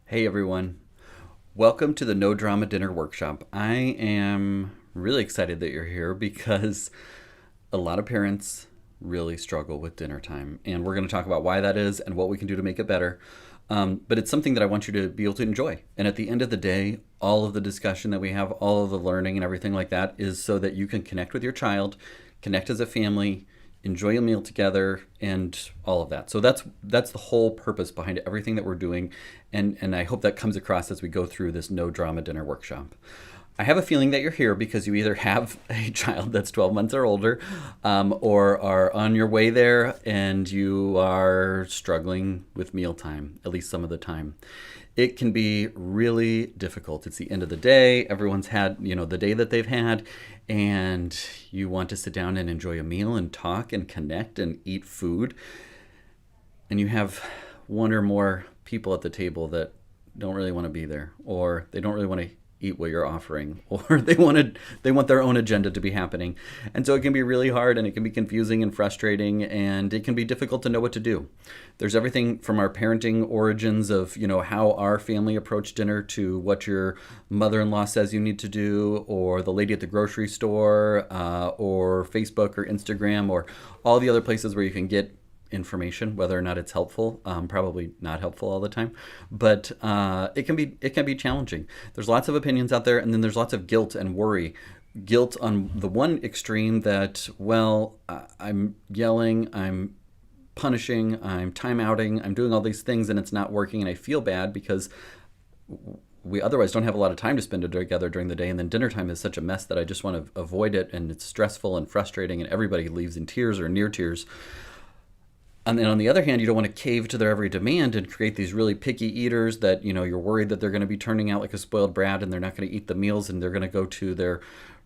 Hey everyone, welcome to the No Drama Dinner Workshop. I am really excited that you're here because a lot of parents really struggle with dinner time, and we're going to talk about why that is and what we can do to make it better. But it's something that I want you to be able to enjoy. And at the end of the day, all of the discussion that we have, all of the learning and everything like that is so that you can connect with your child, connect as a family, enjoy a meal together, and all of that. So that's the whole purpose behind everything that we're doing, and I hope that comes across as we go through this no drama dinner workshop. I have a feeling that you're here because you either have a child that's 12 months or older, or are on your way there and you are struggling with mealtime, at least some of the time. It can be really difficult. It's the end of the day. Everyone's had, the day that they've had, and you want to sit down and enjoy a meal and talk and connect and eat food. And you have one or more people at the table that don't really want to be there, or they don't really want to eat what you're offering, or they want their own agenda to be happening. And so it can be really hard, and it can be confusing and frustrating, and it can be difficult to know what to do. There's everything from our parenting origins of how our family approached dinner, to what your mother-in-law says you need to do, or the lady at the grocery store, or Facebook or Instagram, or all the other places where you can get information, whether or not it's helpful. Probably not helpful all the time, but it can be challenging. There's lots of opinions out there, and then there's lots of guilt and worry. Guilt on the one extreme that, I'm yelling, I'm punishing, I'm time outing, I'm doing all these things, and it's not working, and I feel bad because we otherwise don't have a lot of time to spend together during the day, and then dinner time is such a mess that I just want to avoid it, and it's stressful and frustrating, and everybody leaves in tears or near tears. And then on the other hand, you don't want to cave to their every demand and create these really picky eaters that, you're worried that they're going to be turning out like a spoiled brat, and they're not going to eat the meals, and they're going to go to their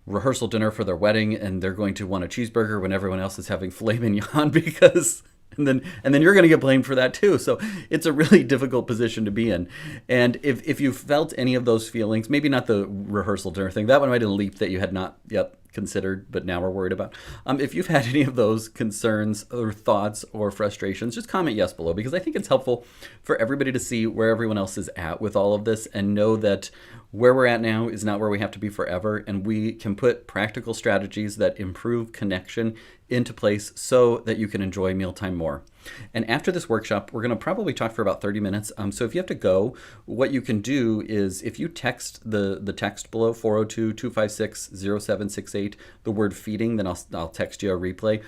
rehearsal dinner for their wedding, and they're going to want a cheeseburger when everyone else is having filet mignon because and then you're going to get blamed for that too. So it's a really difficult position to be in. And if you felt any of those feelings, maybe not the rehearsal dinner thing, that one might have leaped that you had not yet considered, but now we're worried about. If you've had any of those concerns or thoughts or frustrations, just comment yes below, because I think it's helpful for everybody to see where everyone else is at with all of this, and know that where we're at now is not where we have to be forever, and we can put practical strategies that improve connection into place so that you can enjoy mealtime more. And after this workshop, we're going to probably talk for about 30 minutes. So if you have to go, what you can do is, if you text the text below, 402-256-0768, the word feeding, then I'll text you a replay.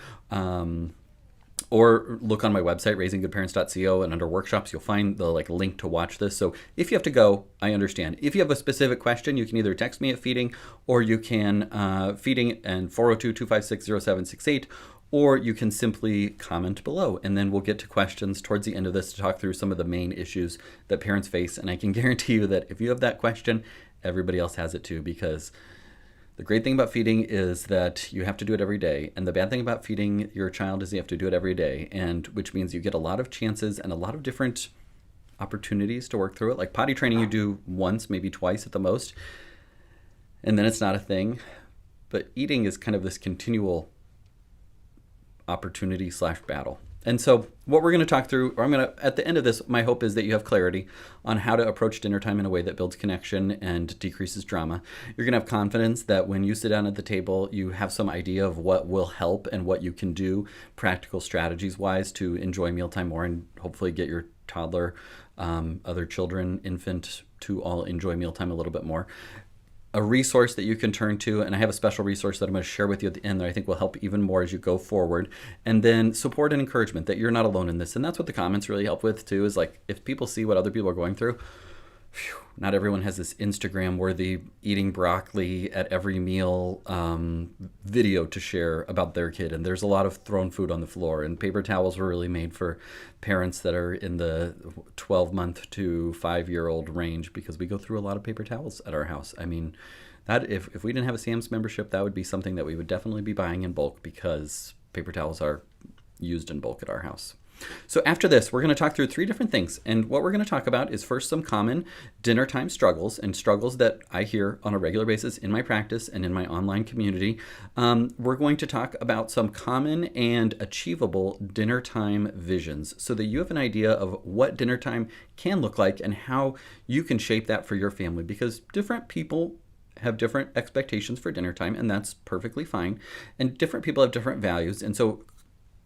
Or look on my website, raisinggoodparents.co, and under workshops, you'll find the link to watch this. So if you have to go, I understand. If you have a specific question, you can either text me at feeding, or you can feeding and 402-256-0768, or you can simply comment below, and then we'll get to questions towards the end of this to talk through some of the main issues that parents face. And I can guarantee you that if you have that question, everybody else has it too, because the great thing about feeding is that you have to do it every day. And the bad thing about feeding your child is you have to do it every day, and which means you get a lot of chances and a lot of different opportunities to work through it. Like potty training, you do once, maybe twice at the most, and then it's not a thing. But eating is kind of this continual opportunity/battle. And so what we're going to talk through, or at the end of this, my hope is that you have clarity on how to approach dinner time in a way that builds connection and decreases drama. You're going to have confidence that when you sit down at the table, you have some idea of what will help and what you can do practical strategies wise to enjoy mealtime more, and hopefully get your toddler, other children, infant, to all enjoy mealtime a little bit more. A resource that you can turn to, and I have a special resource that I'm going to share with you at the end that I think will help even more as you go forward. And then support and encouragement that you're not alone in this. And that's what the comments really help with too, is if people see what other people are going through. Not everyone has this Instagram worthy eating broccoli at every meal video to share about their kid, and there's a lot of thrown food on the floor, and paper towels were really made for parents that are in the 12-month to 5-year-old range, because we go through a lot of paper towels at our house. I mean, that if we didn't have a Sam's membership, that would be something that we would definitely be buying in bulk, because paper towels are used in bulk at our house. So after this, we're going to talk through 3 different things. And what we're going to talk about is first some common dinner time struggles and struggles that I hear on a regular basis in my practice and in my online community. We're going to talk about some common and achievable dinner time visions so that you have an idea of what dinner time can look like and how you can shape that for your family, because different people have different expectations for dinner time, and that's perfectly fine. And different people have different values. And so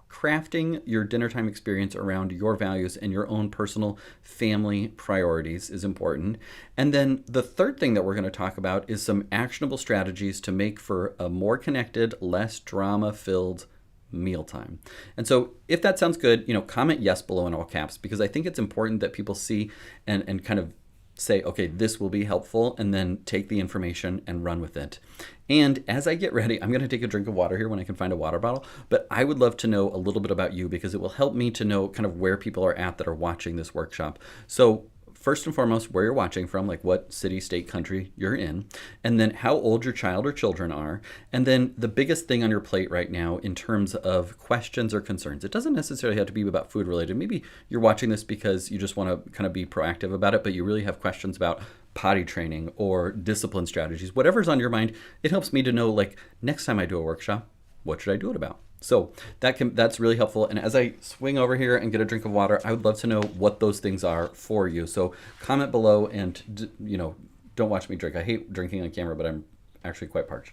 crafting your dinner time experience around your values and your own personal family priorities is important. And then the third thing that we're going to talk about is some actionable strategies to make for a more connected, less drama-filled mealtime. And so if that sounds good, comment yes below in all caps, because I think it's important that people see and kind of say, okay, this will be helpful, and then take the information and run with it. And as I get ready, I'm going to take a drink of water here when I can find a water bottle, but I would love to know a little bit about you, because it will help me to know kind of where people are at that are watching this workshop. So first and foremost, where you're watching from, like what city, state, country you're in, and then how old your child or children are, and then the biggest thing on your plate right now in terms of questions or concerns. It doesn't necessarily have to be about food related. Maybe you're watching this because you just want to kind of be proactive about it, but you really have questions about potty training or discipline strategies. Whatever's on your mind, it helps me to know, like, next time I do a workshop, what should I do it about? So that's really helpful. And as I swing over here and get a drink of water, I would love to know what those things are for you. So comment below, and don't watch me drink. I hate drinking on camera, but I'm actually quite parched.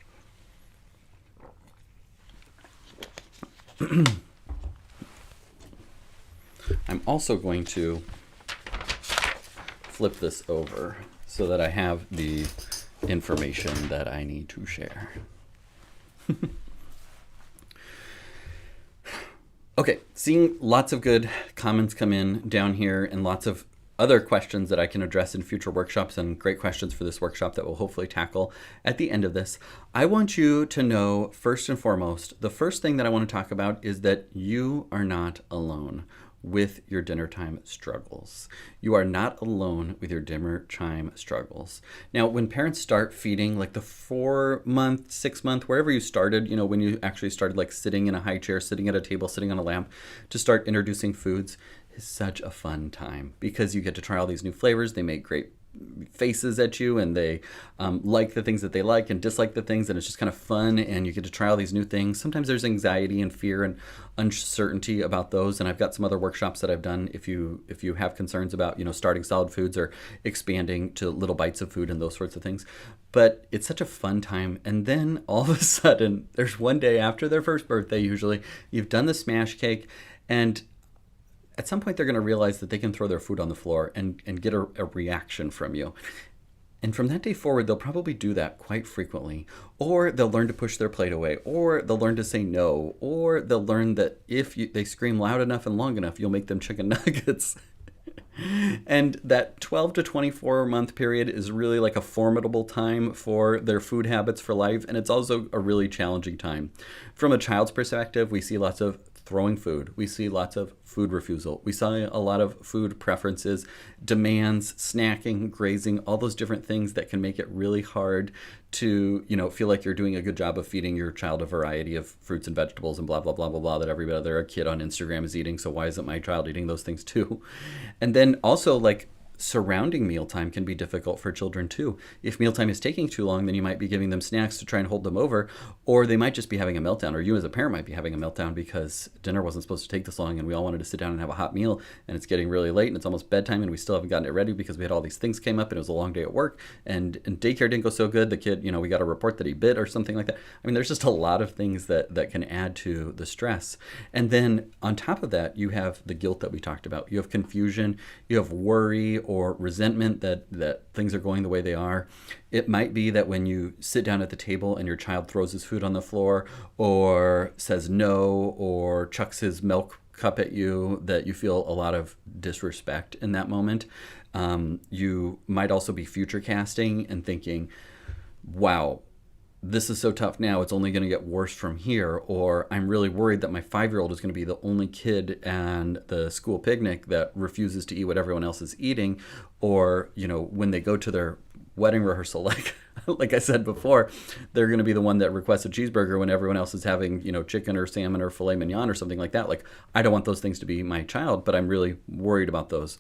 I'm also going to flip this over so that I have the information that I need to share. Okay, seeing lots of good comments come in down here and lots of other questions that I can address in future workshops, and great questions for this workshop that we'll hopefully tackle at the end of this. I want you to know, first and foremost, the first thing that I want to talk about is that you are not alone with your dinner time struggles. You are not alone with your dinner time struggles. Now, when parents start feeding, like the 4-month, 6-month, wherever you started, when you actually started like sitting in a high chair, sitting at a table, sitting on a lamp to start introducing foods, is such a fun time, because you get to try all these new flavors. They make great faces at you, and they like the things that they like and dislike the things, and it's just kind of fun, and you get to try all these new things. Sometimes there's anxiety and fear and uncertainty about those, and I've got some other workshops that I've done if you have concerns about starting solid foods or expanding to little bites of food and those sorts of things. But it's such a fun time. And then all of a sudden, there's one day after their first birthday, usually you've done the smash cake, and at some point they're going to realize that they can throw their food on the floor and get a reaction from you. And from that day forward, they'll probably do that quite frequently. Or they'll learn to push their plate away, or they'll learn to say no, or they'll learn that if they scream loud enough and long enough, you'll make them chicken nuggets. And that 12 to 24 month period is really like a formidable time for their food habits for life. And it's also a really challenging time. From a child's perspective, we see lots of throwing food. We see lots of food refusal. We saw a lot of food preferences, demands, snacking, grazing, all those different things that can make it really hard to, feel like you're doing a good job of feeding your child a variety of fruits and vegetables and blah, blah, blah, blah, blah, that every other kid on Instagram is eating. So why isn't my child eating those things too? And then also, like, surrounding mealtime can be difficult for children too. If mealtime is taking too long, then you might be giving them snacks to try and hold them over, or they might just be having a meltdown, or you as a parent might be having a meltdown because dinner wasn't supposed to take this long and we all wanted to sit down and have a hot meal, and it's getting really late and it's almost bedtime and we still haven't gotten it ready because we had all these things came up and it was a long day at work, and daycare didn't go so good. The kid, we got a report that he bit or something like that. I mean, there's just a lot of things that can add to the stress. And then on top of that, you have the guilt that we talked about. You have confusion, you have worry or resentment that things are going the way they are. It might be that when you sit down at the table and your child throws his food on the floor or says no or chucks his milk cup at you, that you feel a lot of disrespect in that moment. You might also be future casting and thinking, wow, this is so tough now, it's only going to get worse from here. Or I'm really worried that my 5-year-old is going to be the only kid at the school picnic that refuses to eat what everyone else is eating. Or, when they go to their wedding rehearsal, like like I said before, they're going to be the one that requests a cheeseburger when everyone else is having, chicken or salmon or filet mignon or something like that. Like, I don't want those things to be my child, but I'm really worried about those.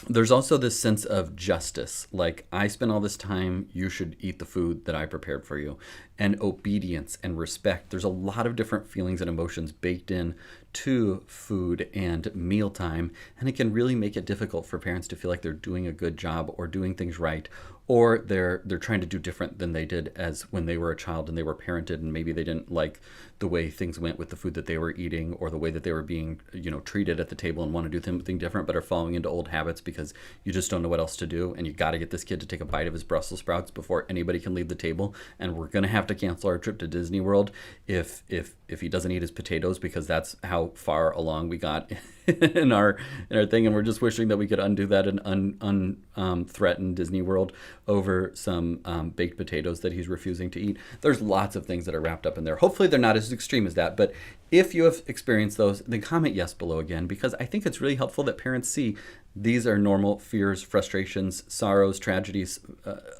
There's also this sense of justice. Like, I spent all this time, you should eat the food that I prepared for you. And obedience and respect. There's a lot of different feelings and emotions baked in to food and mealtime. And it can really make it difficult for parents to feel like they're doing a good job or doing things right, or they're trying to do different than they did as when they were a child and they were parented, and maybe they didn't like the way things went with the food that they were eating, or the way that they were being treated at the table, and want to do something different, but are falling into old habits because you just don't know what else to do, and you got to get this kid to take a bite of his Brussels sprouts before anybody can leave the table, and we're going to have to cancel our trip to Disney World if he doesn't eat his potatoes, because that's how far along we got in our thing, and we're just wishing that we could undo that and threaten Disney World over some baked potatoes that he's refusing to eat. There's lots of things that are wrapped up in there. Hopefully they're not as extreme as that, but if you have experienced those, then comment yes below again, because I think it's really helpful that parents see these are normal fears, frustrations, sorrows, tragedies,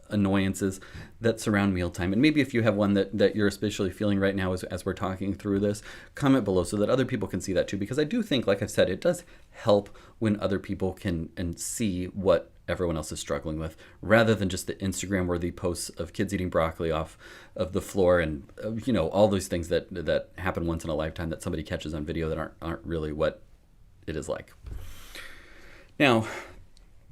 annoyances that surround mealtime. And maybe if you have one that you're especially feeling right now as we're talking through this, comment below so that other people can see that too. Because I do think, like I've said, it does help when other people can and see what everyone else is struggling with, rather than just the Instagram worthy posts of kids eating broccoli off of the floor and all those things that happen once in a lifetime that somebody catches on video that aren't really what it is like. Now,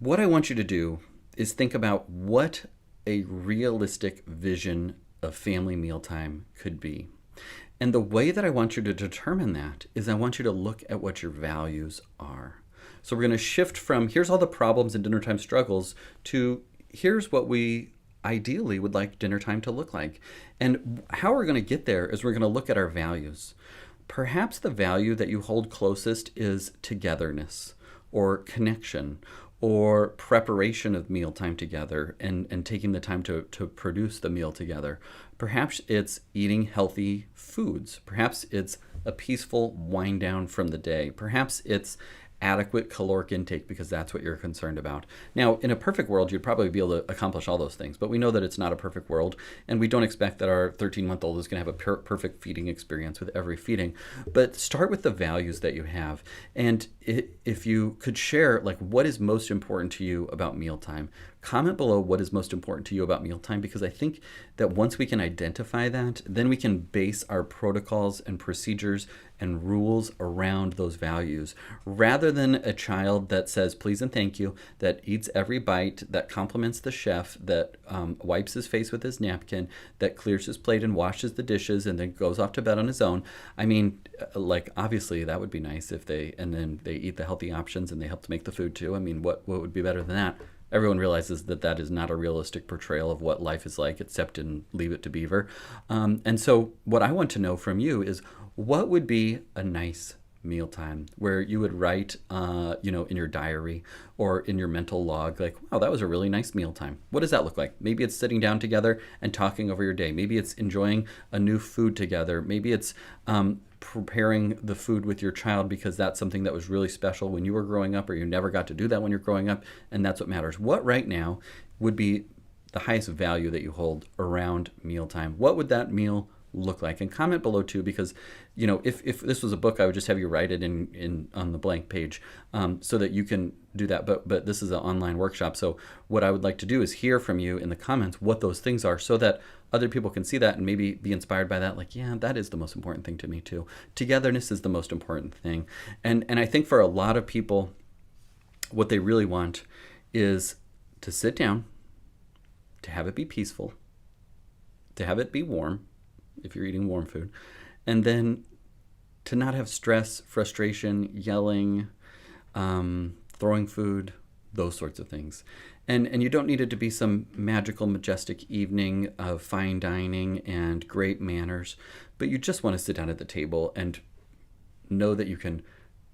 what I want you to do is think about what a realistic vision of family mealtime could be. And the way that I want you to determine that is I want you to look at what your values are. So we're going to shift from here's all the problems and dinner time struggles to here's what we ideally would like dinner time to look like. And how we're going to get there is we're going to look at our values. Perhaps the value that you hold closest is togetherness, or connection, or preparation of mealtime together and taking the time to produce the meal together. Perhaps it's eating healthy foods. Perhaps it's a peaceful wind down from the day. Perhaps it's adequate caloric intake, because that's what you're concerned about. Now, in a perfect world, you'd probably be able to accomplish all those things, but we know that it's not a perfect world, and we don't expect that our 13-month-old is going to have a perfect feeding experience with every feeding. But start with the values that you have, and if you could share, like, what is most important to you about mealtime. Comment below what is most important to you about mealtime, because I think that once we can identify that, then we can base our protocols and procedures and rules around those values, rather than a child that says please and thank you, that eats every bite, that compliments the chef, that wipes his face with his napkin, that clears his plate and washes the dishes and then goes off to bed on his own. I mean, like, obviously that would be nice if they eat the healthy options and they help to make the food too. I mean, what would be better than that? Everyone realizes that is not a realistic portrayal of what life is like, except in Leave It to Beaver. And so what I want to know from you is, what would be a nice mealtime where you would write, in your diary or in your mental log, like, wow, that was a really nice mealtime. What does that look like? Maybe it's sitting down together and talking over your day. Maybe it's enjoying a new food together. Maybe it's preparing the food with your child because that's something that was really special when you were growing up, or you never got to do that when you're growing up, and that's what matters. What right now would be the highest value that you hold around mealtime? What would that meal look like? And comment below too, because if this was a book, I would just have you write it in on the blank page, so that you can do that. But this is an online workshop, so what I would like to do is hear from you in the comments what those things are, so that other people can see that and maybe be inspired by that. Like, yeah, that is the most important thing to me too. Togetherness is the most important thing, and I think for a lot of people, what they really want is to sit down, to have it be peaceful, to have it be warm, if you're eating warm food, and then to not have stress, frustration, yelling, throwing food, those sorts of things. And you don't need it to be some magical, majestic evening of fine dining and great manners, but you just want to sit down at the table and know that you can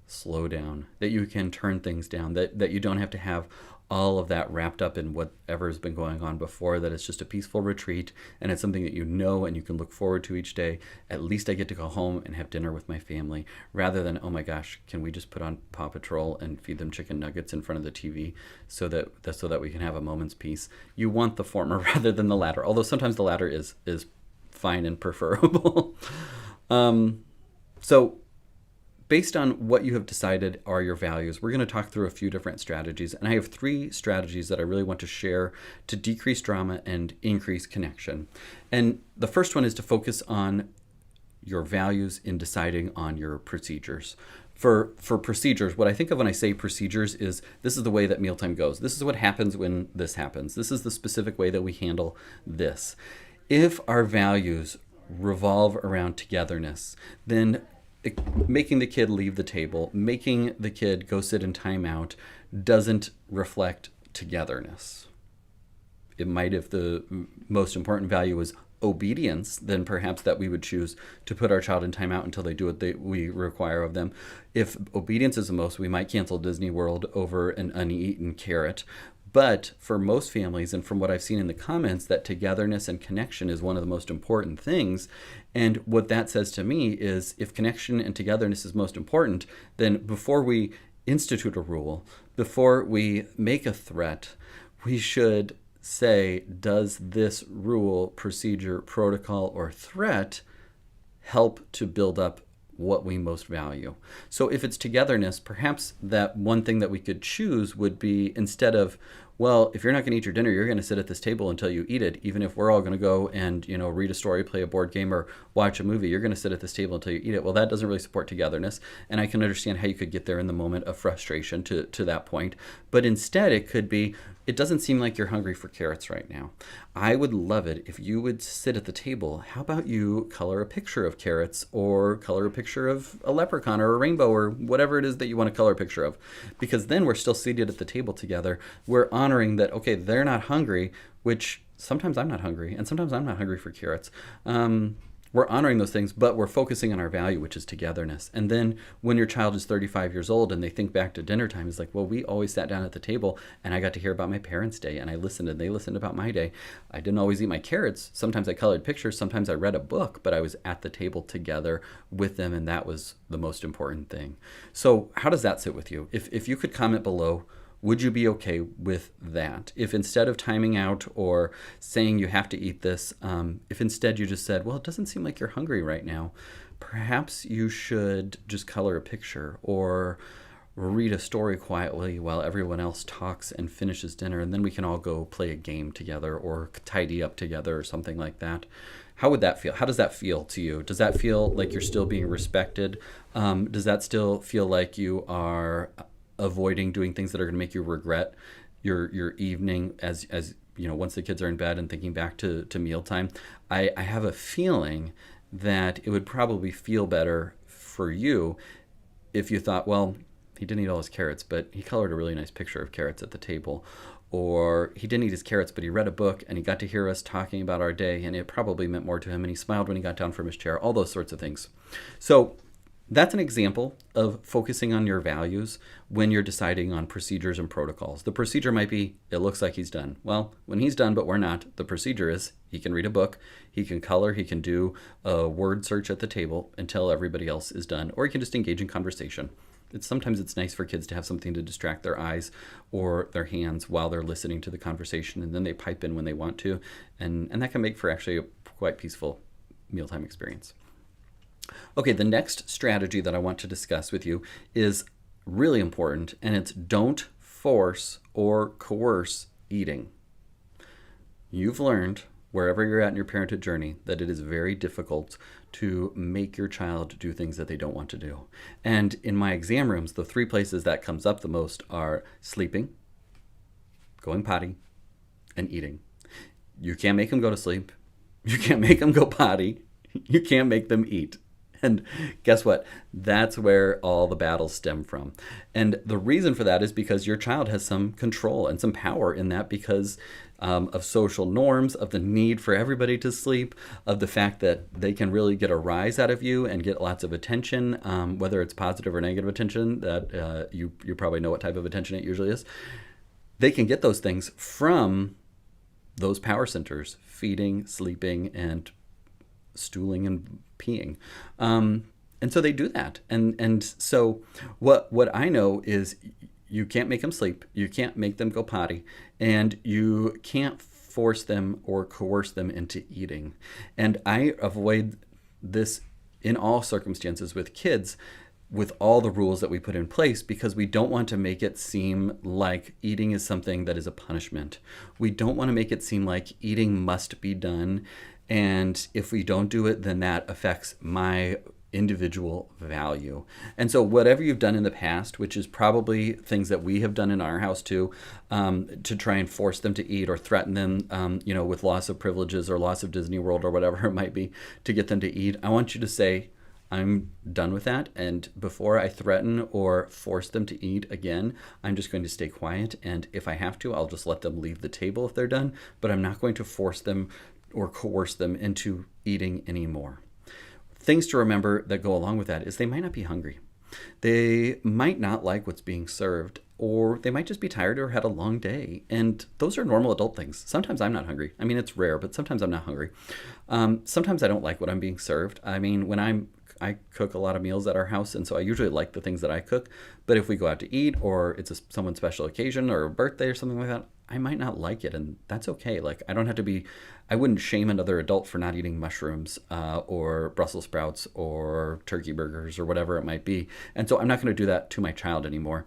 slow down, that you can turn things down, that you don't have to have all of that wrapped up in whatever's been going on before, that it's just a peaceful retreat and it's something that you know and you can look forward to each day. At least I get to go home and have dinner with my family, rather than, oh my gosh, can we just put on Paw Patrol and feed them chicken nuggets in front of the TV so that we can have a moment's peace. You want the former rather than the latter, although sometimes the latter is fine and preferable. So based on what you have decided are your values, we're going to talk through a few different strategies. And I have 3 strategies that I really want to share to decrease drama and increase connection. And the first one is to focus on your values in deciding on your procedures. For procedures, what I think of when I say procedures is, this is the way that mealtime goes. This is what happens when this happens. This is the specific way that we handle this. If our values revolve around togetherness, then making the kid leave the table, making the kid go sit in timeout doesn't reflect togetherness. It might, if the most important value is obedience, then perhaps that we would choose to put our child in timeout until they do what we require of them. If obedience is the most, we might cancel Disney World over an uneaten carrot. But for most families, and from what I've seen in the comments, that togetherness and connection is one of the most important things. And what that says to me is, if connection and togetherness is most important, then before we institute a rule, before we make a threat, we should say, does this rule, procedure, protocol, or threat help to build up what we most value? So if it's togetherness, perhaps that one thing that we could choose would be, instead of, well, if you're not going to eat your dinner, you're going to sit at this table until you eat it. Even if we're all going to go and, read a story, play a board game, or watch a movie, you're going to sit at this table until you eat it. Well, that doesn't really support togetherness. And I can understand how you could get there in the moment of frustration to that point. But instead, it could be, it doesn't seem like you're hungry for carrots right now. I would love it if you would sit at the table. How about you color a picture of carrots, or color a picture of a leprechaun or a rainbow, or whatever it is that you want to color a picture of? Because then we're still seated at the table together. We're honoring that, okay, they're not hungry, which sometimes I'm not hungry, and sometimes I'm not hungry for carrots. We're honoring those things, but we're focusing on our value, which is togetherness. And then when your child is 35 years old and they think back to dinner time, it's like, well, we always sat down at the table and I got to hear about my parents' day, and I listened and they listened about my day. I didn't always eat my carrots. Sometimes I colored pictures. Sometimes I read a book, but I was at the table together with them, and that was the most important thing. So how does that sit with you? If you could comment below, would you be okay with that? If instead of timing out or saying you have to eat this, if instead you just said, well, it doesn't seem like you're hungry right now, perhaps you should just color a picture or read a story quietly while everyone else talks and finishes dinner, and then we can all go play a game together or tidy up together or something like that. How would that feel? How does that feel to you? Does that feel like you're still being respected? Does that still feel like you are avoiding doing things that are going to make you regret your evening as once the kids are in bed, and thinking back to mealtime? I have a feeling that it would probably feel better for you if you thought, well, he didn't eat all his carrots, but he colored a really nice picture of carrots at the table. Or he didn't eat his carrots, but he read a book and he got to hear us talking about our day, and it probably meant more to him, and he smiled when he got down from his chair, all those sorts of things. So that's an example of focusing on your values when you're deciding on procedures and protocols. The procedure might be, it looks like he's done. Well, when he's done, but we're not, the procedure is he can read a book, he can color, he can do a word search at the table until everybody else is done, or he can just engage in conversation. Sometimes it's nice for kids to have something to distract their eyes or their hands while they're listening to the conversation, and then they pipe in when they want to, and that can make for actually a quite peaceful mealtime experience. Okay, the next strategy that I want to discuss with you is really important, and it's don't force or coerce eating. You've learned, wherever you're at in your parenthood journey, that it is very difficult to make your child do things that they don't want to do. And in my exam rooms, the 3 places that comes up the most are sleeping, going potty, and eating. You can't make them go to sleep. You can't make them go potty. You can't make them eat. And guess what? That's where all the battles stem from. And the reason for that is because your child has some control and some power in that, because of social norms, of the need for everybody to sleep, of the fact that they can really get a rise out of you and get lots of attention, whether it's positive or negative attention, that you probably know what type of attention it usually is. they can get those things from those power centers: feeding, sleeping, and stooling and peeing. And so they do that. And so what I know is you can't make them sleep, you can't make them go potty, and you can't force them or coerce them into eating. And I avoid this in all circumstances with kids, with all the rules that we put in place, because we don't want to make it seem like eating is something that is a punishment. We don't want to make it seem like eating must be done, and if we don't do it, then that affects my individual value. And so whatever you've done in the past, which is probably things that we have done in our house too, to try and force them to eat or threaten them, with loss of privileges or loss of Disney World or whatever it might be to get them to eat, I want you to say, I'm done with that. And before I threaten or force them to eat again, I'm just going to stay quiet. And if I have to, I'll just let them leave the table if they're done. But I'm not going to force them or coerce them into eating anymore. Things to remember that go along with that is they might not be hungry. They might not like what's being served, or they might just be tired or had a long day. And those are normal adult things. Sometimes I'm not hungry. I mean, it's rare, but sometimes I'm not hungry. Sometimes I don't like what I'm being served. I mean, I cook a lot of meals at our house, and so I usually like the things that I cook. But if we go out to eat, or it's someone's special occasion or a birthday or something like that, I might not like it, and that's okay. Like, I wouldn't shame another adult for not eating mushrooms or Brussels sprouts or turkey burgers or whatever it might be. And so I'm not going to do that to my child anymore.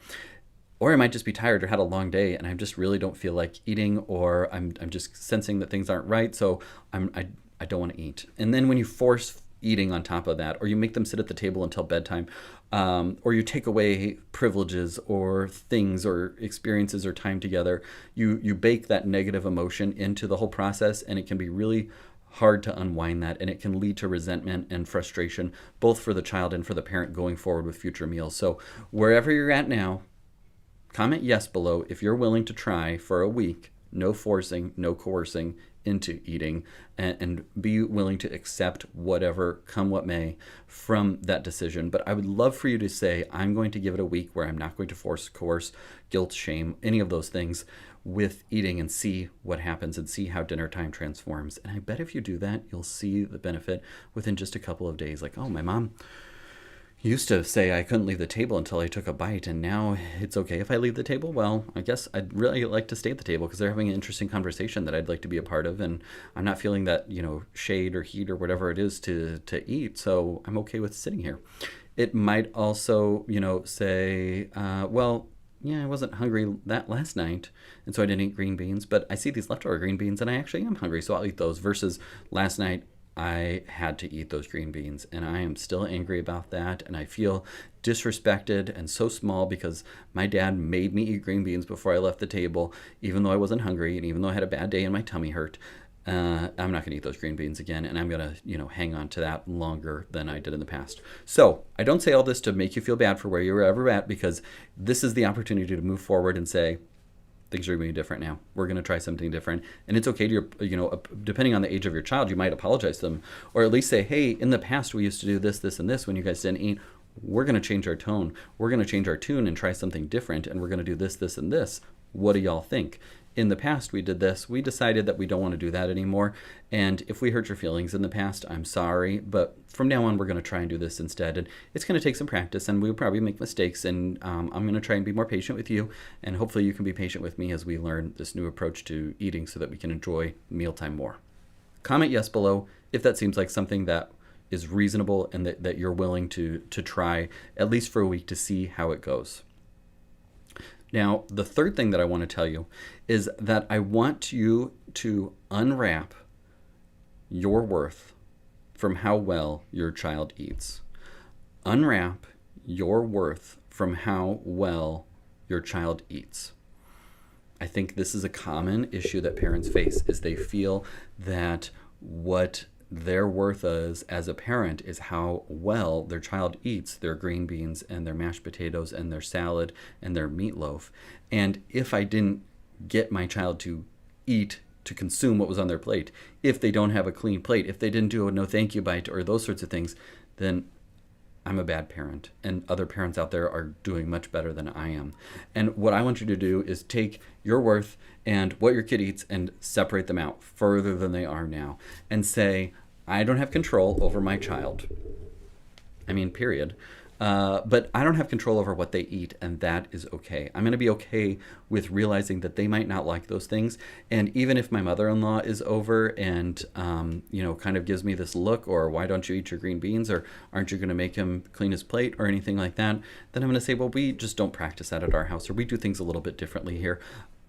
Or I might just be tired or had a long day, and I just really don't feel like eating, or I'm just sensing that things aren't right, so I don't want to eat. And then when you force eating on top of that, or you make them sit at the table until bedtime, or you take away privileges or things or experiences or time together, you bake that negative emotion into the whole process, and it can be really hard to unwind that, and it can lead to resentment and frustration, both for the child and for the parent going forward with future meals. So wherever you're at now, comment yes below if you're willing to try for a week, no forcing, no coercing into eating, and be willing to accept whatever, come what may, from that decision. But I would love for you to say, I'm going to give it a week where I'm not going to force, coerce, guilt, shame, any of those things with eating, and see what happens and see how dinner time transforms. And I bet if you do that, you'll see the benefit within just a couple of days. Like, oh, my mom used to say I couldn't leave the table until I took a bite, and now it's okay if I leave the table. Well, I guess I'd really like to stay at the table because they're having an interesting conversation that I'd like to be a part of, and I'm not feeling that, shade or heat or whatever it is to eat, so I'm okay with sitting here. It might also, say, well, yeah, I wasn't hungry that last night, and so I didn't eat green beans, but I see these leftover green beans, and I actually am hungry, so I'll eat those, versus last night I had to eat those green beans, and I am still angry about that, and I feel disrespected and so small because my dad made me eat green beans before I left the table, even though I wasn't hungry and even though I had a bad day and my tummy hurt. I'm not going to eat those green beans again, and I'm going to, hang on to that longer than I did in the past. So I don't say all this to make you feel bad for where you were ever at, because this is the opportunity to move forward and say, things are going to be different now. We're going to try something different. And it's okay to, depending on the age of your child, you might apologize to them, or at least say, hey, in the past we used to do this, this, and this when you guys didn't eat. We're going to change our tone. We're going to change our tune and try something different. And we're going to do this, this, and this. What do y'all think? In the past, we did this. We decided that we don't want to do that anymore. And if we hurt your feelings in the past, I'm sorry. But from now on, we're going to try and do this instead. And it's going to take some practice, and we'll probably make mistakes. And I'm going to try and be more patient with you. And hopefully you can be patient with me as we learn this new approach to eating so that we can enjoy mealtime more. Comment yes below if that seems like something that is reasonable and that you're willing to try, at least for a week, to see how it goes. Now, the third thing that I want to tell you is that I want you to unwrap your worth from how well your child eats. Unwrap your worth from how well your child eats. I think this is a common issue that parents face, is they feel that what their worth is as a parent is how well their child eats their green beans and their mashed potatoes and their salad and their meatloaf. And if I didn't get my child to eat, to consume what was on their plate, if they don't have a clean plate, if they didn't do a no thank you bite or those sorts of things, then I'm a bad parent, and other parents out there are doing much better than I am. And what I want you to do is take your worth and what your kid eats and separate them out further than they are now and say, I don't have control over my child. I mean, period. But I don't have control over what they eat, and that is okay. I'm going to be okay with realizing that they might not like those things. And even if my mother-in-law is over and, kind of gives me this look, or why don't you eat your green beans, or aren't you going to make him clean his plate, or anything like that, then I'm going to say, well, we just don't practice that at our house, or we do things a little bit differently here.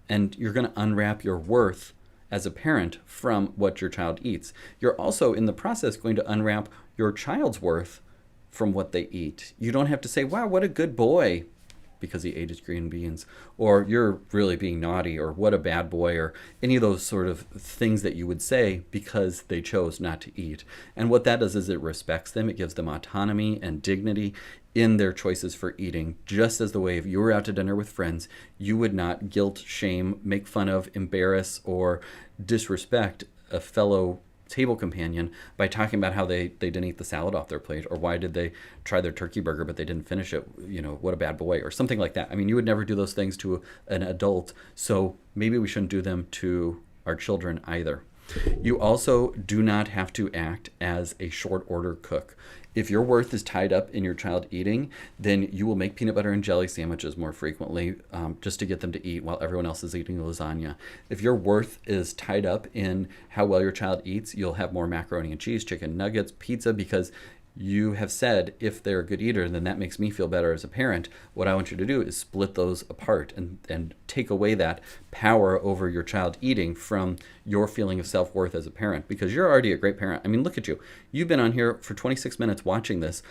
And you're going to unwrap your worth as a parent from what your child eats. You're also, in the process, going to unwrap your child's worth from what they eat. You don't have to say, wow, what a good boy, because he ate his green beans, or you're really being naughty, or what a bad boy, or any of those sort of things that you would say because they chose not to eat. And what that does is it respects them. It gives them autonomy and dignity in their choices for eating, just as the way if you were out to dinner with friends, you would not guilt, shame, make fun of, embarrass, or disrespect a fellow table companion by talking about how they didn't eat the salad off their plate, or why did they try their turkey burger but they didn't finish it, what a bad boy, or something like that. I mean, you would never do those things to an adult, so maybe we shouldn't do them to our children either. You also do not have to act as a short order cook. If your worth is tied up in your child eating, then you will make peanut butter and jelly sandwiches more frequently, just to get them to eat while everyone else is eating lasagna. If your worth is tied up in how well your child eats, you'll have more macaroni and cheese, chicken nuggets, pizza, because you have said, if they're a good eater, then that makes me feel better as a parent. What I want you to do is split those apart and take away that power over your child eating from your feeling of self-worth as a parent, because you're already a great parent. I mean, look at you. You've been on here for 26 minutes watching this,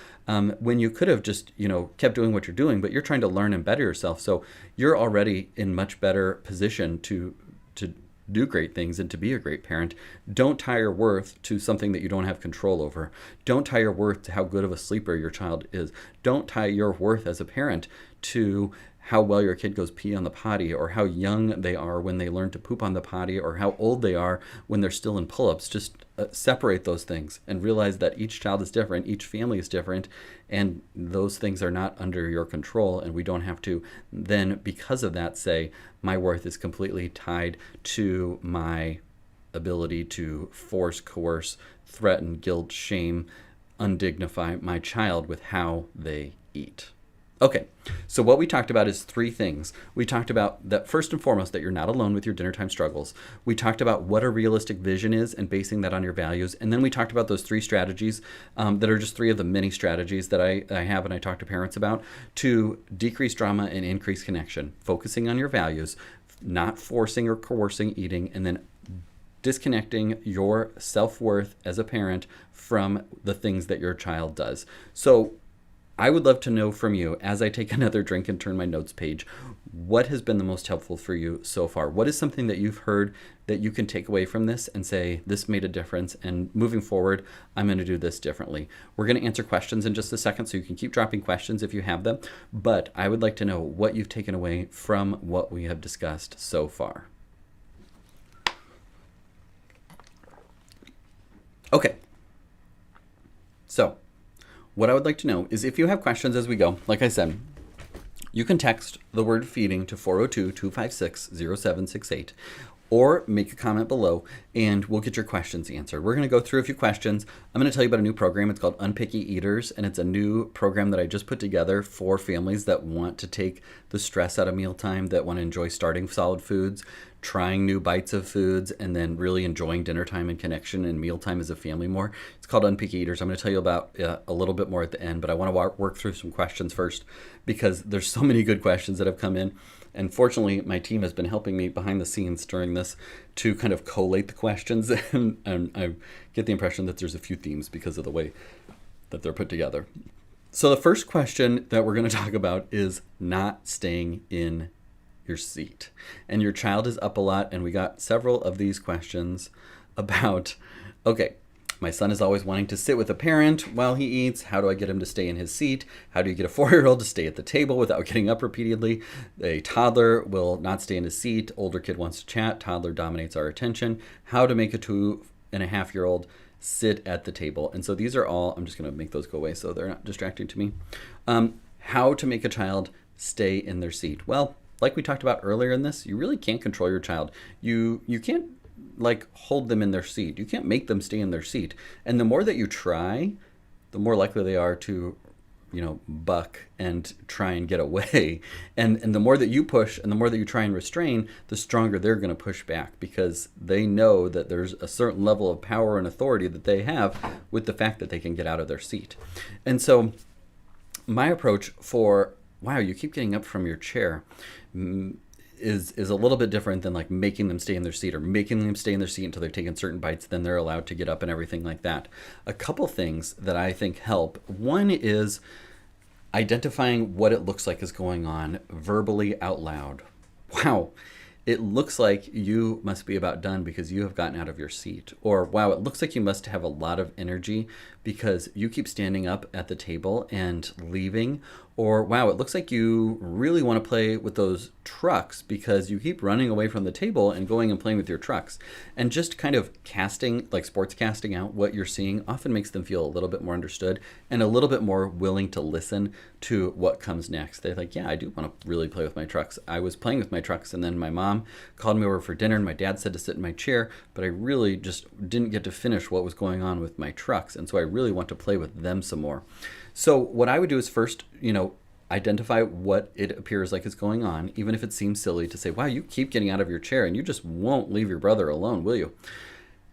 when you could have just, kept doing what you're doing, but you're trying to learn and better yourself. So you're already in much better position to do great things and to be a great parent. Don't tie your worth to something that you don't have control over. Don't tie your worth to how good of a sleeper your child is. Don't tie your worth as a parent to how well your kid goes pee on the potty, or how young they are when they learn to poop on the potty, or how old they are when they're still in pull-ups. Just separate those things and realize that each child is different, each family is different, and those things are not under your control, and we don't have to then, because of that, say, my worth is completely tied to my ability to force, coerce, threaten, guilt, shame, undignify my child with how they eat. Okay, so what we talked about is three things. We talked about that, first and foremost, that you're not alone with your dinner time struggles. We talked about what a realistic vision is and basing that on your values. And then we talked about those three strategies that are just three of the many strategies that I have and I talk to parents about to decrease drama and increase connection, focusing on your values, not forcing or coercing eating, and then disconnecting your self-worth as a parent from the things that your child does. So I would love to know from you, as I take another drink and turn my notes page, what has been the most helpful for you so far? What is something that you've heard that you can take away from this and say, this made a difference, and moving forward, I'm going to do this differently? We're going to answer questions in just a second, so you can keep dropping questions if you have them, but I would like to know what you've taken away from what we have discussed so far. Okay, so what I would like to know is if you have questions as we go, like I said, you can text the word feeding to 402-256-0768 or make a comment below and we'll get your questions answered. We're going to go through a few questions. I'm going to tell you about a new program. It's called Unpicky Eaters, and it's a new program that I just put together for families that want to take the stress out of mealtime, that want to enjoy starting solid foods, trying new bites of foods, and then really enjoying dinner time and connection and mealtime as a family more. It's called Unpicky Eaters. I'm going to tell you about a little bit more at the end, but I want to work through some questions first because there's so many good questions that have come in. And fortunately, my team has been helping me behind the scenes during this to kind of collate the questions. And I get the impression that there's a few themes because of the way that they're put together. So the first question that we're going to talk about is not staying in your seat. And your child is up a lot, and we got several of these questions about, okay, my son is always wanting to sit with a parent while he eats. How do I get him to stay in his seat? How do you get a 4-year-old to stay at the table without getting up repeatedly? A toddler will not stay in his seat. Older kid wants to chat. Toddler dominates our attention. How to make a 2.5-year-old sit at the table. And so these are all, I'm just going to make those go away so they're not distracting to me. How to make a child stay in their seat. Well, like we talked about earlier in this, you really can't control your child. You can't like hold them in their seat. You can't make them stay in their seat. And the more that you try, the more likely they are to, buck and try and get away. And the more that you push and the more that you try and restrain, the stronger they're going to push back, because they know that there's a certain level of power and authority that they have with the fact that they can get out of their seat. And so my approach for, wow, you keep getting up from your chair, is a little bit different than like making them stay in their seat or making them stay in their seat until they've taken certain bites, then they're allowed to get up and everything like that. A couple things that I think help. One is identifying what it looks like is going on verbally out loud. Wow, it looks like you must be about done because you have gotten out of your seat. Or, wow, it looks like you must have a lot of energy because you keep standing up at the table and leaving. Or, wow, it looks like you really want to play with those trucks because you keep running away from the table and going and playing with your trucks. And just kind of casting, like sports casting out what you're seeing often makes them feel a little bit more understood and a little bit more willing to listen to what comes next. They're like, yeah, I do want to really play with my trucks. I was playing with my trucks and then my mom called me over for dinner and my dad said to sit in my chair, but I really just didn't get to finish what was going on with my trucks. And so I really want to play with them some more. So what I would do is first, identify what it appears like is going on, even if it seems silly to say, wow, you keep getting out of your chair and you just won't leave your brother alone, will you?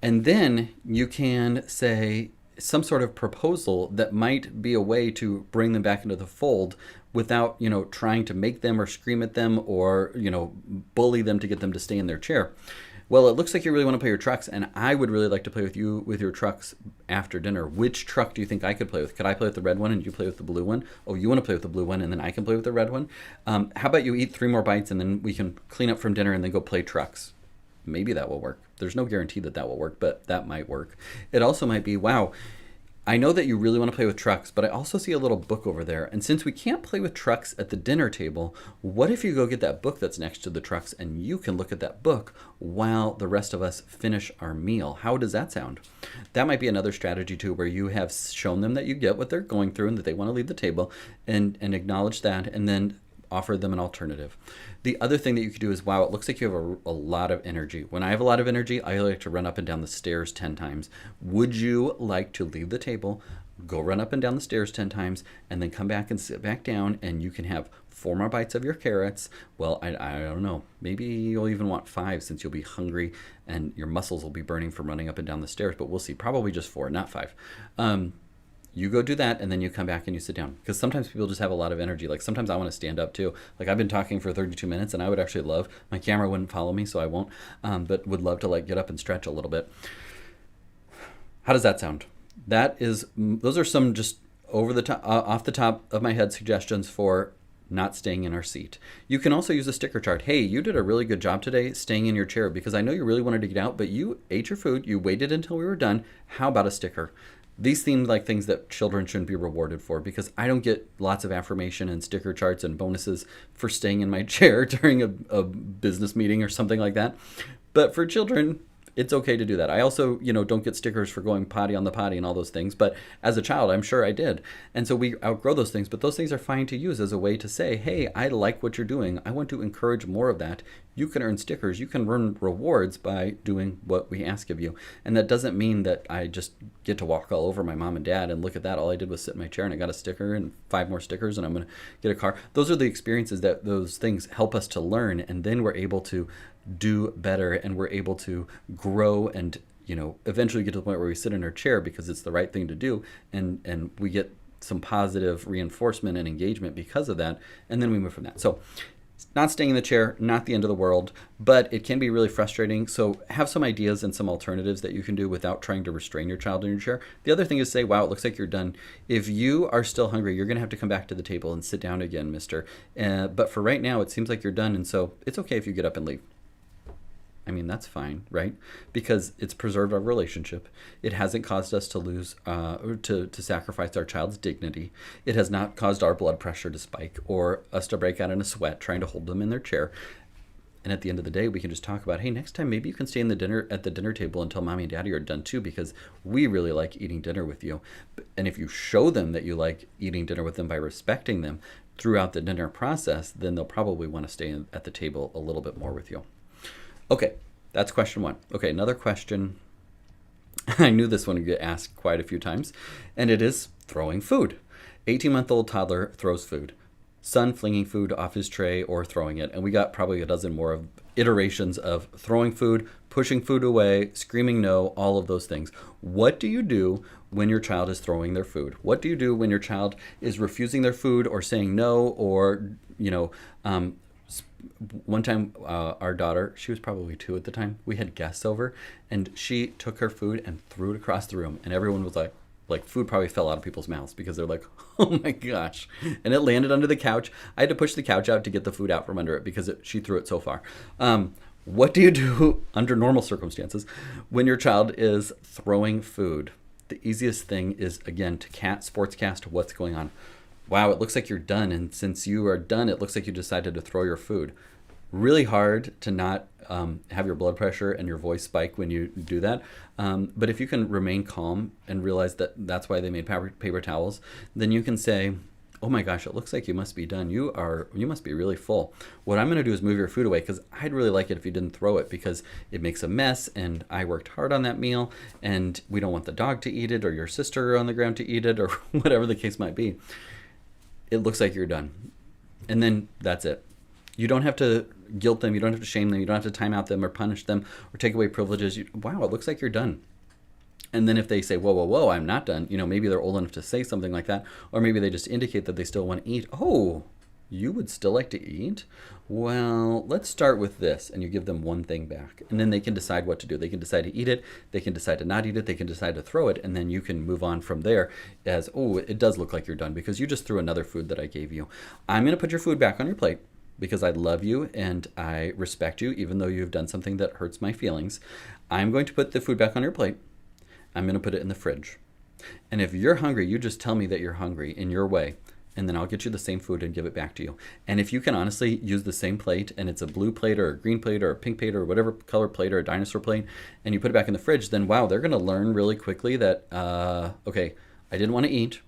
And then you can say some sort of proposal that might be a way to bring them back into the fold without, trying to make them or scream at them or, bully them to get them to stay in their chair. Well, it looks like you really want to play your trucks, and I would really like to play with you with your trucks after dinner. Which truck do you think I could play with? Could I play with the red one and you play with the blue one? Oh, you want to play with the blue one and then I can play with the red one? How about you eat 3 more bites and then we can clean up from dinner and then go play trucks? Maybe that will work. There's no guarantee that will work, but that might work. It also might be, wow, I know that you really want to play with trucks, but I also see a little book over there. And since we can't play with trucks at the dinner table, what if you go get that book that's next to the trucks and you can look at that book while the rest of us finish our meal? How does that sound? That might be another strategy too, where you have shown them that you get what they're going through and that they want to leave the table and acknowledge that and then offer them an alternative. The other thing that you could do is, wow, it looks like you have a lot of energy. When I have a lot of energy, I like to run up and down the stairs 10 times. Would you like to leave the table, go run up and down the stairs 10 times, and then come back and sit back down, and you can have 4 more bites of your carrots? Well, I don't know. Maybe you'll even want 5 since you'll be hungry and your muscles will be burning from running up and down the stairs, but we'll see. Probably just 4, not 5. You go do that, and then you come back and you sit down. Because sometimes people just have a lot of energy. Like sometimes I want to stand up too. Like I've been talking for 32 minutes, and I would actually love, my camera wouldn't follow me, so I won't, but would love to like get up and stretch a little bit. How does that sound? Those are some just over the top, off the top of my head suggestions for not staying in our seat. You can also use a sticker chart. Hey, you did a really good job today staying in your chair because I know you really wanted to get out, but you ate your food, you waited until we were done. How about a sticker? These seem like things that children shouldn't be rewarded for, because I don't get lots of affirmation and sticker charts and bonuses for staying in my chair during a business meeting or something like that. But for children, it's okay to do that. I also, don't get stickers for going potty on the potty and all those things. But as a child, I'm sure I did. And so we outgrow those things. But those things are fine to use as a way to say, hey, I like what you're doing. I want to encourage more of that. You can earn stickers. You can earn rewards by doing what we ask of you. And that doesn't mean that I just get to walk all over my mom and dad and look at that. All I did was sit in my chair and I got a sticker and 5 more stickers and I'm going to get a car. Those are the experiences that those things help us to learn. And then we're able to do better and we're able to grow and eventually get to the point where we sit in our chair because it's the right thing to do, and we get some positive reinforcement and engagement because of that, and then we move from that. So not staying in the chair, not the end of the world, but it can be really frustrating. So have some ideas and some alternatives that you can do without trying to restrain your child in your chair. The other thing is say, wow, it looks like you're done. If you are still hungry, you're going to have to come back to the table and sit down again, mister. But for right now, it seems like you're done, and so it's okay if you get up and leave. I mean, that's fine, right? Because it's preserved our relationship. It hasn't caused us to lose, or to sacrifice our child's dignity. It has not caused our blood pressure to spike or us to break out in a sweat trying to hold them in their chair. And at the end of the day, we can just talk about, hey, next time maybe you can stay in the dinner at the dinner table until mommy and daddy are done too, because we really like eating dinner with you. And if you show them that you like eating dinner with them by respecting them throughout the dinner process, then they'll probably want to stay at the table a little bit more with you. Okay, that's question one. Okay, another question. I knew this one would get asked quite a few times, and it is throwing food. 18-month-old toddler throws food. Son flinging food off his tray or throwing it. And we got probably a dozen more of iterations of throwing food, pushing food away, screaming no, all of those things. What do you do when your child is throwing their food? What do you do when your child is refusing their food or saying no, or, one time our daughter, she was probably 2 at the time, we had guests over, and she took her food and threw it across the room, and everyone was like food probably fell out of people's mouths because they're like, oh my gosh. And it landed under the couch. I had to push the couch out to get the food out from under it because she threw it so far. What do you do under normal circumstances when your child is throwing food? The easiest thing is, again, to sportscast what's going on. Wow, it looks like you're done. And since you are done, it looks like you decided to throw your food. Really hard to not have your blood pressure and your voice spike when you do that. But if you can remain calm and realize that that's why they made paper towels, then you can say, oh my gosh, it looks like you must be done. You must be really full. What I'm going to do is move your food away, because I'd really like it if you didn't throw it, because it makes a mess and I worked hard on that meal and we don't want the dog to eat it or your sister on the ground to eat it or whatever the case might be. It looks like you're done. And then that's it. You don't have to guilt them. You don't have to shame them. You don't have to time out them or punish them or take away privileges. Wow, it looks like you're done. And then if they say, whoa, whoa, whoa, I'm not done, maybe they're old enough to say something like that, or maybe they just indicate that they still want to eat. Oh, you would still like to eat? Well, let's start with this. And you give them one thing back. And then they can decide what to do. They can decide to eat it. They can decide to not eat it. They can decide to throw it. And then you can move on from there as, oh, it does look like you're done because you just threw another food that I gave you. I'm going to put your food back on your plate, because I love you and I respect you, even though you've done something that hurts my feelings. I'm going to put the food back on your plate. I'm going to put it in the fridge. And if you're hungry, you just tell me that you're hungry in your way, and then I'll get you the same food and give it back to you. And if you can honestly use the same plate, and it's a blue plate or a green plate or a pink plate or whatever color plate or a dinosaur plate, and you put it back in the fridge, then wow, they're going to learn really quickly that, okay, I didn't want to eat.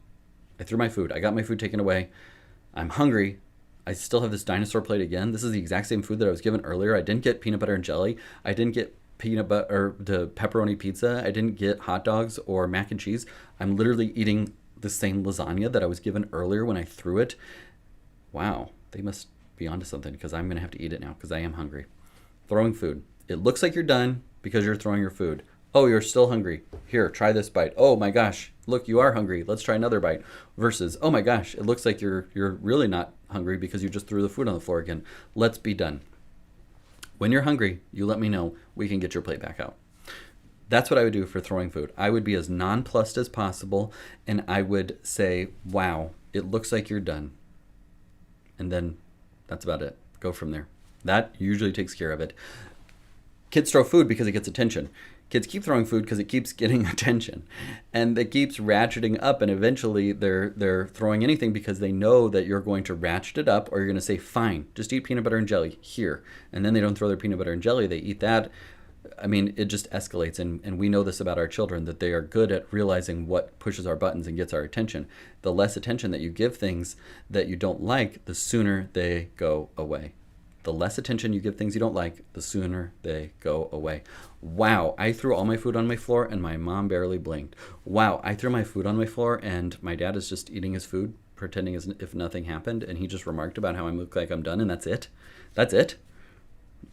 I threw my food. I got my food taken away. I'm hungry. I still have this dinosaur plate again. This is the exact same food that I was given earlier. I didn't get peanut butter and jelly. I didn't get peanut butter or the pepperoni pizza. I didn't get hot dogs or mac and cheese. I'm literally eating the same lasagna that I was given earlier when I threw it. Wow, they must be onto something, because I'm going to have to eat it now because I am hungry. Throwing food. It looks like you're done because you're throwing your food. Oh, you're still hungry. Here, try this bite. Oh my gosh, look, you are hungry. Let's try another bite. Versus, oh my gosh, it looks like you're really not hungry because you just threw the food on the floor again. Let's be done. When you're hungry, you let me know. We can get your plate back out. That's what I would do for throwing food. I would be as nonplussed as possible, and I would say, wow, it looks like you're done. And then that's about it. Go from there. That usually takes care of it. Kids throw food because it gets attention. Kids keep throwing food because it keeps getting attention, and it keeps ratcheting up, and eventually they're throwing anything because they know that you're going to ratchet it up, or you're going to say, fine, just eat peanut butter and jelly here. And then they don't throw their peanut butter and jelly, they eat that. I mean, it just escalates, and we know this about our children, that they are good at realizing what pushes our buttons and gets our attention. The less attention that you give things that you don't like, the sooner they go away. The less attention you give things you don't like, the sooner they go away. Wow, I threw all my food on my floor and my mom barely blinked. Wow, I threw my food on my floor and my dad is just eating his food, pretending as if nothing happened, and he just remarked about how I look like I'm done, and that's it. That's it.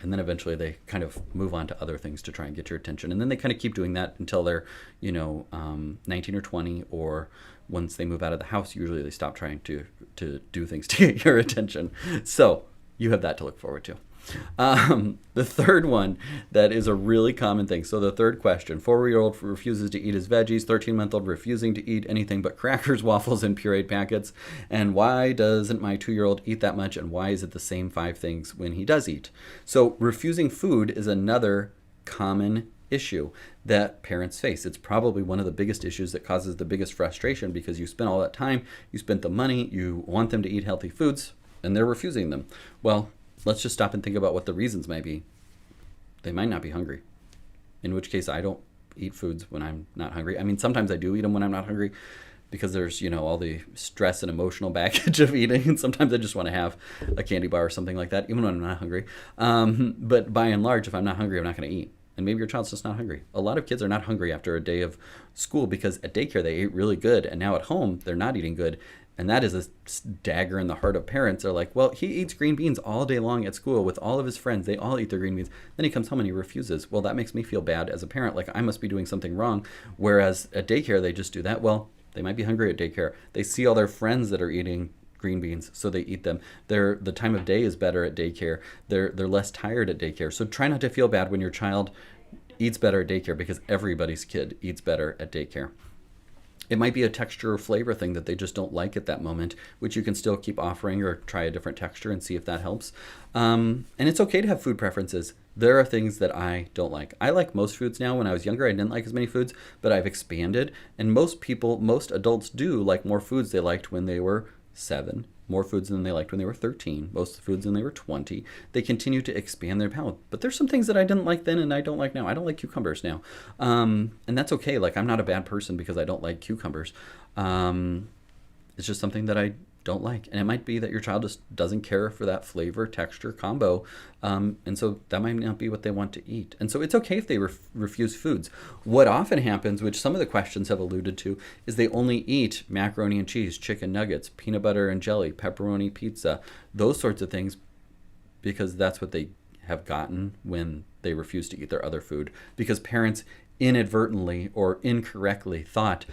And then eventually they kind of move on to other things to try and get your attention. And then they kind of keep doing that until they're, 19 or 20, or once they move out of the house, usually they stop trying to do things to get your attention. So you have that to look forward to. The third one that is a really common thing. So the third question, 4-year-old refuses to eat his veggies, 13-month-old refusing to eat anything but crackers, waffles, and pureed packets. And why doesn't my 2-year-old eat that much? And why is it the same 5 things when he does eat? So refusing food is another common issue that parents face. It's probably one of the biggest issues that causes the biggest frustration, because you spent all that time, you spent the money, you want them to eat healthy foods, and they're refusing them. Well, let's just stop and think about what the reasons might be. They might not be hungry, in which case I don't eat foods when I'm not hungry. I mean, sometimes I do eat them when I'm not hungry because there's, all the stress and emotional baggage of eating. And sometimes I just want to have a candy bar or something like that, even when I'm not hungry. But by and large, if I'm not hungry, I'm not going to eat. And maybe your child's just not hungry. A lot of kids are not hungry after a day of school because at daycare they ate really good. And now at home, they're not eating good. And that is a dagger in the heart of parents. They're like, well, he eats green beans all day long at school with all of his friends. They all eat their green beans. Then he comes home and he refuses. Well, that makes me feel bad as a parent, like I must be doing something wrong. Whereas at daycare, they just do that. Well, they might be hungry at daycare. They see all their friends that are eating green beans, so they eat them. The time of day is better at daycare. They're less tired at daycare. So try not to feel bad when your child eats better at daycare, because everybody's kid eats better at daycare. It might be a texture or flavor thing that they just don't like at that moment, which you can still keep offering or try a different texture and see if that helps. And it's okay to have food preferences. There are things that I don't like. I like most foods now. When I was younger, I didn't like as many foods, but I've expanded. And most adults do like more foods they liked when they were 7, more foods than they liked when they were 13, most foods than they were 20. They continue to expand their palate. But there's some things that I didn't like then and I don't like now. I don't like cucumbers now. And that's okay. Like, I'm not a bad person because I don't like cucumbers. It's just something that I don't like. And it might be that your child just doesn't care for that flavor texture combo. And so that might not be what they want to eat. And so it's okay if they refuse foods. What often happens, which some of the questions have alluded to, is they only eat macaroni and cheese, chicken nuggets, peanut butter and jelly, pepperoni pizza, those sorts of things, because that's what they have gotten when they refuse to eat their other food. Because parents inadvertently or incorrectly thought,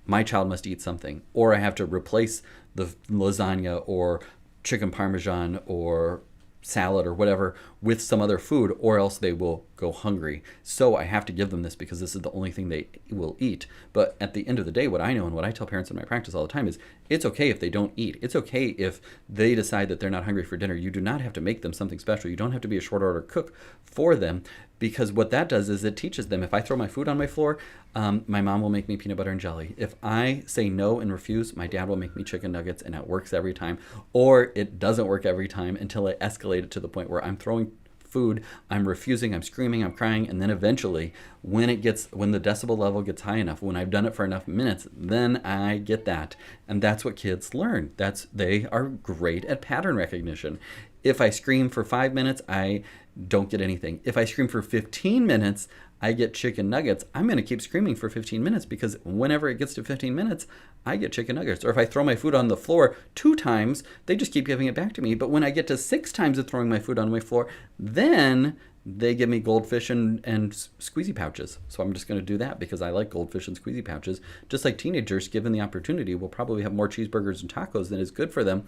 my child must eat something, or I have to replace the lasagna or chicken parmesan or salad or whatever with some other food, or else they will go hungry. So I have to give them this because this is the only thing they will eat. But at the end of the day, what I know and what I tell parents in my practice all the time is it's okay if they don't eat. It's okay if they decide that they're not hungry for dinner. You do not have to make them something special. You don't have to be a short order cook for them, because what that does is it teaches them, if I throw my food on my floor, my mom will make me peanut butter and jelly. If I say no and refuse, my dad will make me chicken nuggets, and it works every time. Or it doesn't work every time until I escalate it to the point where I'm throwing food, I'm refusing, I'm screaming, I'm crying, and then eventually when the decibel level gets high enough, when I've done it for enough minutes, then I get that. And that's what kids learn. They are great at pattern recognition. If I scream for 5 minutes, I don't get anything. If I scream for 15 minutes, I get chicken nuggets. I'm going to keep screaming for 15 minutes because whenever it gets to 15 minutes, I get chicken nuggets. Or if I throw my food on the floor 2 times, they just keep giving it back to me. But when I get to 6 times of throwing my food on my floor, then they give me goldfish and squeezy pouches. So I'm just going to do that because I like goldfish and squeezy pouches. Just like teenagers, given the opportunity, will probably have more cheeseburgers and tacos than is good for them.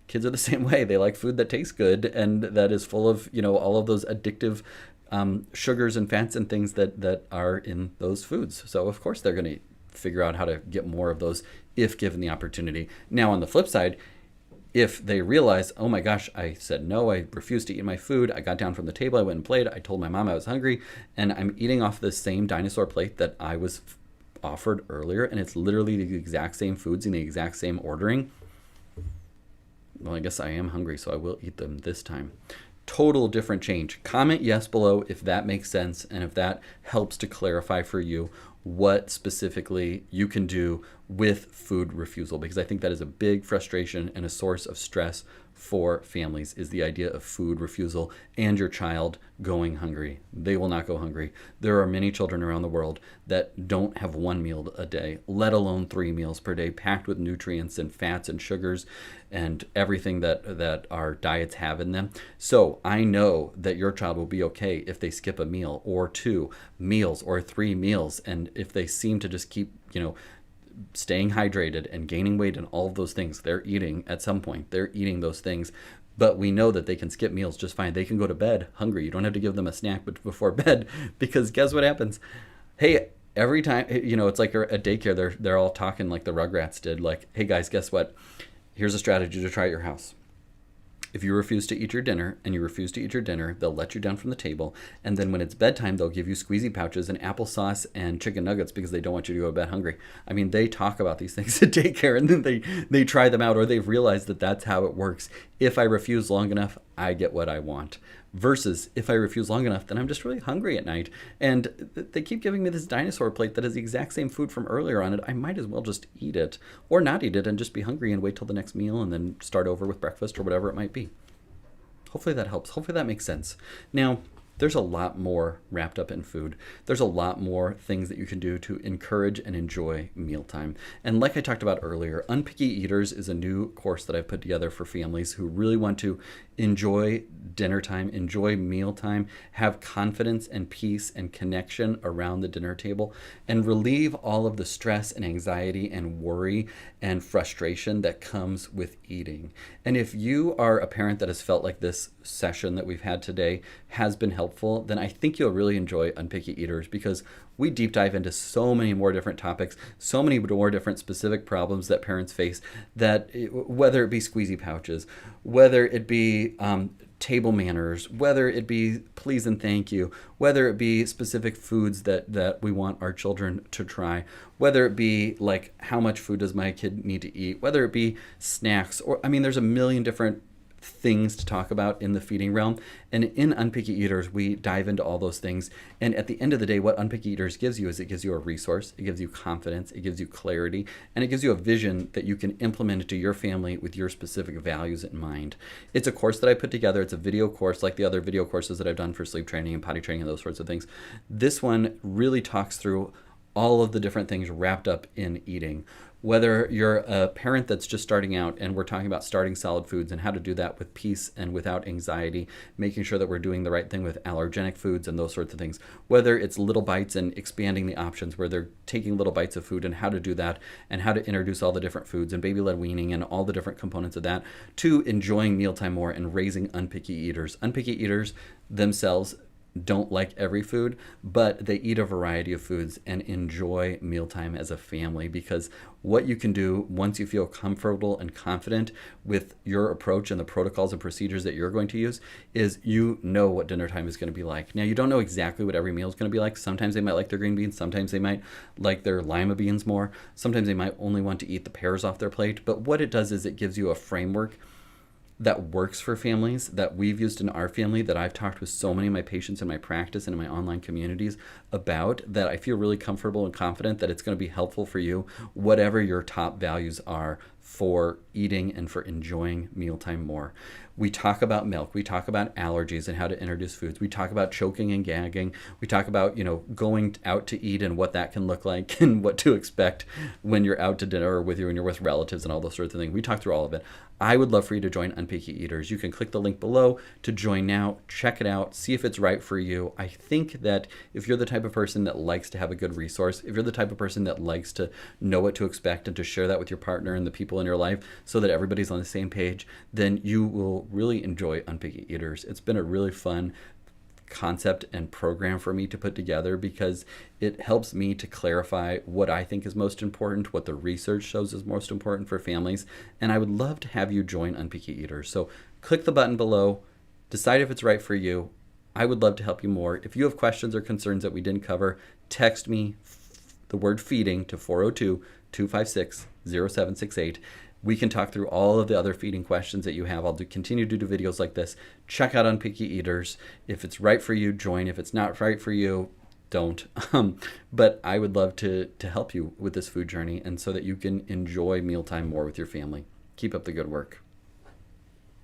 Kids are the same way. They like food that tastes good and that is full of, all of those addictive sugars and fats and things that are in those foods. So of course they're going to figure out how to get more of those if given the opportunity. Now on the flip side, if they realize, oh my gosh, I said no, I refused to eat my food, I got down from the table, I went and played, I told my mom I was hungry, and I'm eating off the same dinosaur plate that I was offered earlier, and it's literally the exact same foods in the exact same ordering, well, I guess I am hungry, so I will eat them this time. Total different change. Comment yes below if that makes sense and if that helps to clarify for you what specifically you can do with food refusal, because I think that is a big frustration and a source of stress for families, is the idea of food refusal and your child going hungry. They will not go hungry. There are many children around the world that don't have 1 meal a day, let alone 3 meals per day, packed with nutrients and fats and sugars and everything that our diets have in them. So I know that your child will be okay if they skip a meal or 2 meals or 3 meals, and if they seem to just keep, staying hydrated and gaining weight and all of those things. They're eating at some point. They're eating those things. But we know that they can skip meals just fine. They can go to bed hungry. You don't have to give them a snack before bed, because guess what happens? Hey, every time, it's like at daycare, they're all talking like the Rugrats did. Like, hey guys, guess what? Here's a strategy to try at your house. If you refuse to eat your dinner and you refuse to eat your dinner, they'll let you down from the table. And then when it's bedtime, they'll give you squeezy pouches and applesauce and chicken nuggets because they don't want you to go to bed hungry. I mean, they talk about these things at daycare, and then they try them out, or they've realized that that's how it works. If I refuse long enough, I get what I want. Versus if I refuse long enough, then I'm just really hungry at night. And they keep giving me this dinosaur plate that has the exact same food from earlier on it. I might as well just eat it or not eat it and just be hungry and wait till the next meal and then start over with breakfast or whatever it might be. Hopefully that helps. Hopefully that makes sense. Now, there's a lot more wrapped up in food. There's a lot more things that you can do to encourage and enjoy mealtime. And like I talked about earlier, Unpicky Eaters is a new course that I've put together for families who really want to enjoy dinner time, enjoy mealtime, have confidence and peace and connection around the dinner table, and relieve all of the stress and anxiety and worry and frustration that comes with eating. And if you are a parent that has felt like this session that we've had today has been helpful, then I think you'll really enjoy Unpicky Eaters, because we deep dive into so many more different topics, so many more different specific problems that parents face, that whether it be squeezy pouches, whether it be table manners, whether it be please and thank you, whether it be specific foods that we want our children to try, whether it be like how much food does my kid need to eat, whether it be snacks, or I mean, there's a million different things to talk about in the feeding realm. And in Unpicky Eaters, we dive into all those things. And at the end of the day, what Unpicky Eaters gives you is it gives you a resource, it gives you confidence, it gives you clarity, and it gives you a vision that you can implement into your family with your specific values in mind. It's a course that I put together. It's a video course like the other video courses that I've done for sleep training and potty training and those sorts of things. This one really talks through all of the different things wrapped up in eating. Whether you're a parent that's just starting out and we're talking about starting solid foods and how to do that with peace and without anxiety, making sure that we're doing the right thing with allergenic foods and those sorts of things. Whether it's little bites and expanding the options where they're taking little bites of food and how to do that and how to introduce all the different foods and baby-led weaning and all the different components of that, to enjoying mealtime more and raising unpicky eaters. Unpicky eaters themselves don't like every food, but they eat a variety of foods and enjoy mealtime as a family, because what you can do once you feel comfortable and confident with your approach and the protocols and procedures that you're going to use is you know what dinner time is going to be like. Now, you don't know exactly what every meal is going to be like. Sometimes they might like their green beans. Sometimes they might like their lima beans more. Sometimes they might only want to eat the pears off their plate. But what it does is it gives you a framework that works for families, that we've used in our family, that I've talked with so many of my patients in my practice and in my online communities about, that I feel really comfortable and confident that it's going to be helpful for you, whatever your top values are for eating and for enjoying mealtime more. We talk about milk. We talk about allergies and how to introduce foods. We talk about choking and gagging. We talk about, going out to eat and what that can look like and what to expect when you're out to dinner or when you're with relatives and all those sorts of things. We talk through all of it. I would love for you to join Unpicky Eaters. You can click the link below to join now, check it out, see if it's right for you. I think that if you're the type of person that likes to have a good resource, if you're the type of person that likes to know what to expect and to share that with your partner and the people in your life so that everybody's on the same page, then you will really enjoy Unpicky Eaters. It's been a really fun concept and program for me to put together, because it helps me to clarify what I think is most important, what the research shows is most important for families, and I would love to have you join Unpicky Eaters. So click the button below, decide if it's right for you. I would love to help you more. If you have questions or concerns that we didn't cover, text me the word feeding to 402-256-0768. We can talk through all of the other feeding questions that you have. I'll continue to do videos like this. Check out Unpicky Eaters. If it's right for you, join. If it's not right for you, don't. But I would love to help you with this food journey and so that you can enjoy mealtime more with your family. Keep up the good work.